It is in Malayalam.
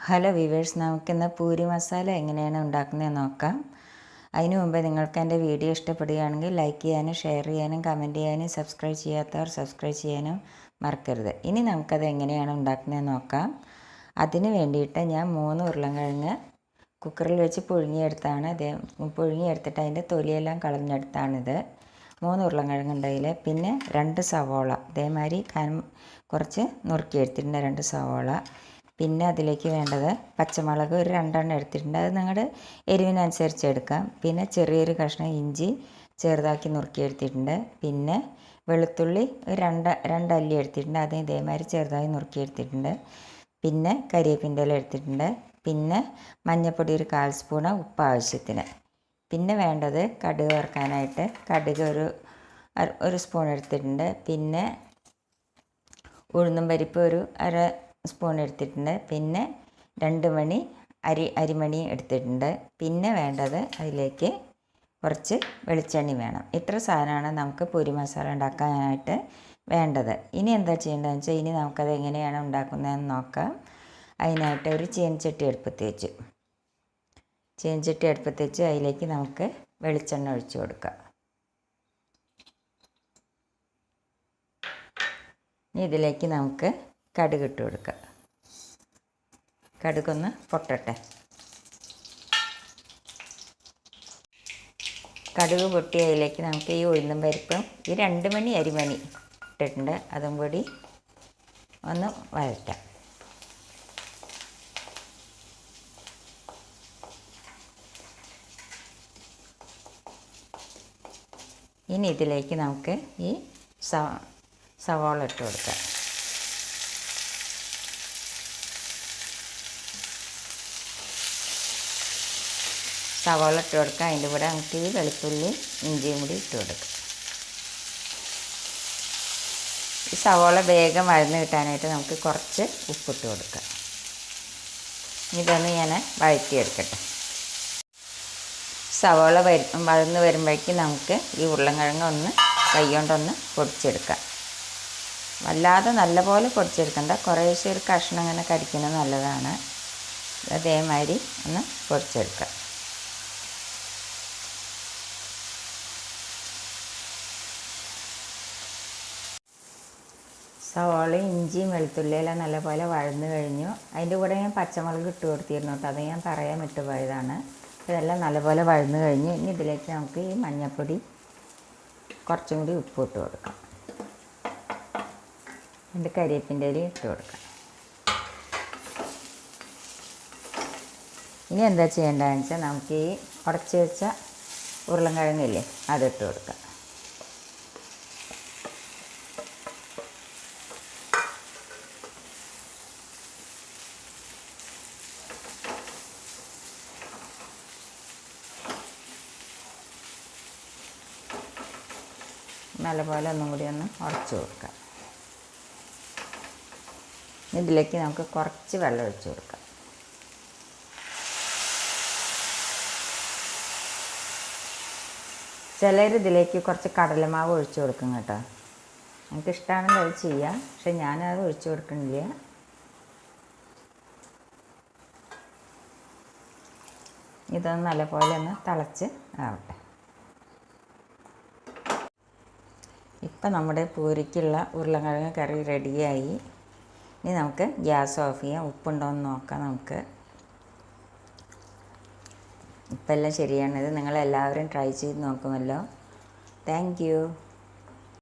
ഹലോ വ്യൂവേഴ്സ്, നമുക്കിന്ന് പൂരി മസാല എങ്ങനെയാണ് ഉണ്ടാക്കുന്നതെന്ന് നോക്കാം. അതിനു മുമ്പ് നിങ്ങൾക്ക് എൻ്റെ വീഡിയോ ഇഷ്ടപ്പെടുകയാണെങ്കിൽ ലൈക്ക് ചെയ്യാനും ഷെയർ ചെയ്യാനും കമൻറ്റ് ചെയ്യാനും സബ്സ്ക്രൈബ് ചെയ്യാത്തവർ സബ്സ്ക്രൈബ് ചെയ്യാനും മറക്കരുത്. ഇനി നമുക്കത് എങ്ങനെയാണ് ഉണ്ടാക്കുന്നതെന്ന് നോക്കാം. അതിന് വേണ്ടിയിട്ട് ഞാൻ 3 ഉരുളൻകിഴങ്ങ് കുക്കറിൽ വെച്ച് പുഴുങ്ങിയെടുത്താണ്. പുഴുങ്ങിയെടുത്തിട്ട് അതിൻ്റെ തൊലിയെല്ലാം കളഞ്ഞെടുത്താണിത്. 3 ഉരുളൻകിഴങ്ങുണ്ടതിൽ. പിന്നെ 2 സവോള ഇതേമാതിരി കുറച്ച് നുറുക്കിയെടുത്തിട്ടുണ്ട്, 2 സവോള. പിന്നെ അതിലേക്ക് വേണ്ടത് പച്ചമുളക് ഒരു 2 എണ്ണം എടുത്തിട്ടുണ്ട്, അത് നിങ്ങളുടെ എരിവിനനുസരിച്ച് എടുക്കാം. പിന്നെ ചെറിയൊരു കഷ്ണം ഇഞ്ചി ചെറുതാക്കി നുറുക്കിയെടുത്തിട്ടുണ്ട്. പിന്നെ വെളുത്തുള്ളി ഒരു 2 അല്ലി എടുത്തിട്ടുണ്ട്, അത് ഇതേമാതിരി ചെറുതായി നുറുക്കിയെടുത്തിട്ടുണ്ട്. പിന്നെ കരിവേപ്പിൻ്റെ ഇല എടുത്തിട്ടുണ്ട്. പിന്നെ മഞ്ഞൾപ്പൊടി ഒരു 1/4 സ്പൂണ്, ഉപ്പ് ആവശ്യത്തിന്. പിന്നെ വേണ്ടത് കടുക് വറുക്കാനായിട്ട് കടുക് ഒരു സ്പൂൺ എടുത്തിട്ടുണ്ട്. പിന്നെ ഉഴുന്നും പരിപ്പ് ഒരു 1/2 സ്പൂൺ എടുത്തിട്ടുണ്ട്. പിന്നെ 2 മണി അരിമണി എടുത്തിട്ടുണ്ട്. പിന്നെ വേണ്ടത് അതിലേക്ക് കുറച്ച് വെളിച്ചെണ്ണ വേണം. ഇത്ര സാധനമാണ് നമുക്ക് പൂരി മസാല ഉണ്ടാക്കാനായിട്ട് വേണ്ടത്. ഇനി എന്താ ചെയ്യേണ്ടതെന്ന് വെച്ചാൽ ഇനി നമുക്കത് എങ്ങനെയാണ് ഉണ്ടാക്കുന്നതെന്ന് നോക്കാം. അതിനായിട്ട് ഒരു ചീനച്ചട്ടി അടുപ്പത്ത് വെച്ച് അതിലേക്ക് നമുക്ക് വെളിച്ചെണ്ണ ഒഴിച്ച് കൊടുക്കാം. ഇനി ഇതിലേക്ക് നമുക്ക് കടുക് ഇട്ട് കൊടുക്കുക. കടുകൊന്ന് പൊട്ടട്ടെ. കടുക് പൊട്ടി അതിലേക്ക് നമുക്ക് ഈ ഉഴുന്നും പരിപ്പും ഈ 2 മണി അരിമണി ഇട്ടിട്ടുണ്ട്, അതും കൂടി ഒന്ന് വഴറ്റാം. ഇനി ഇതിലേക്ക് നമുക്ക് ഈ സവാള ഇട്ട് കൊടുക്കാം. സവാള ഇട്ട് കൊടുക്കുക. അതിൻ്റെ കൂടെ നമുക്ക് ഈ വെളുത്തുള്ളി ഇഞ്ചിയും കൂടി ഇട്ട് കൊടുക്കുക. ഈ സവാള വേഗം വഴന്ന് കിട്ടാനായിട്ട് നമുക്ക് കുറച്ച് ഉപ്പിട്ട് കൊടുക്കാം. ഇതൊന്ന് ഞാൻ വഴറ്റിയെടുക്കട്ടെ. സവാള വഴന്ന് വരുമ്പോഴേക്കും നമുക്ക് ഈ ഉരുളൻകിഴങ്ങ് ഒന്ന് കൈകൊണ്ടൊന്ന് പൊടിച്ചെടുക്കാം. വല്ലാതെ നല്ലപോലെ പൊടിച്ചെടുക്കണ്ട, കുറേശ്ശെ ഒരു കഷ്ണം അങ്ങനെ കടിക്കുന്നത് നല്ലതാണ്. അതേമാതിരി ഒന്ന് പൊടിച്ചെടുക്കാം. സവാളയും ഇഞ്ചിയും വെളുത്തുള്ളിയെല്ലാം നല്ലപോലെ വഴന്ന് കഴിഞ്ഞു. അതിൻ്റെ കൂടെ ഞാൻ പച്ചമുളക് ഇട്ട് കൊടുത്തിരുന്നു കേട്ടോ, അത് ഞാൻ പറയാൻ വിട്ടുപോയതാണ്. ഇതെല്ലാം നല്ലപോലെ വഴന്ന് കഴിഞ്ഞു. ഇനി ഇതിലേക്ക് നമുക്ക് ഈ മഞ്ഞൾപ്പൊടി കുറച്ചും കൂടി ഉപ്പ് ഇട്ട് കൊടുക്കാം. എൻ്റെ കരിവേപ്പിൻ്റെ ഇല ഇട്ട് കൊടുക്കാം. ഇനി എന്താ ചെയ്യേണ്ടതെന്ന് വെച്ചാൽ നമുക്ക് ഈ ഉടച്ച് വെച്ച ഉരുളൻകിഴങ്ങില്ലേ അതിട്ട് കൊടുക്കാം. നല്ലപോലെ ഒന്നും കൂടി ഒന്ന് ഉടച്ച് കൊടുക്കാം. ഇതിലേക്ക് നമുക്ക് കുറച്ച് വെള്ളം ഒഴിച്ച് കൊടുക്കാം. ചിലർ ഇതിലേക്ക് കുറച്ച് കടലമാവ് ഒഴിച്ച് കൊടുക്കും കേട്ടോ. എനിക്ക് ഇഷ്ടമാണെങ്കിൽ അത് ചെയ്യാം, പക്ഷെ ഞാനത് ഒഴിച്ച് കൊടുക്കണില്ല. ഇതൊന്ന് നല്ലപോലെ ഒന്ന് തിളച്ച് ആവട്ടെ. ഇപ്പം നമ്മുടെ പൂരിക്കുള്ള ഉരുളൻകിഴങ്ങ് കറി റെഡിയായി. ഇനി നമുക്ക് ഗ്യാസ് ഓഫ് ചെയ്യാം. ഉപ്പുണ്ടോ എന്ന് നോക്കാം നമുക്ക്. ഇപ്പം എല്ലാം ശരിയാണിത്. നിങ്ങളെല്ലാവരും ട്രൈ ചെയ്ത് നോക്കുമല്ലോ. Thank you.